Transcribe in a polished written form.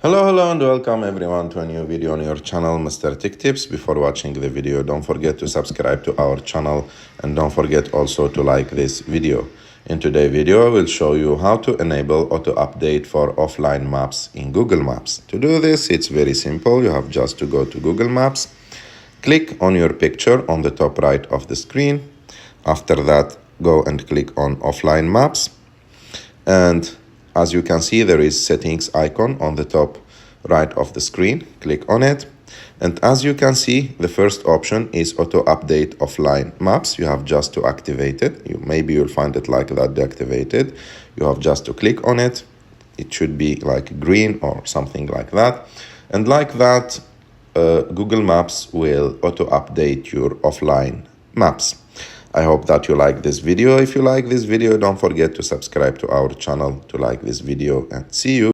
Hello and welcome everyone to a new video on your channel, Mr. Tech Tips. Before watching the video, don't forget to subscribe to our channel and don't forget also to like this video. In today's video, I will show you how to enable auto update for offline maps in Google Maps. To do this, it's very simple. You have just to go to Google Maps, click on your picture on the top right of the screen. After that, go and click on offline maps. And as you can see, there is settings icon on the top right of the screen. Click on it. And as you can see, the first option is auto update offline maps. You have just to activate it. Maybe you'll find it like that deactivated. You have just to click on it. It should be like green or something like that. And like that, Google Maps will auto update your offline maps. I hope that you like this video. If you like this video, don't forget to subscribe to our channel to like this video, and see you.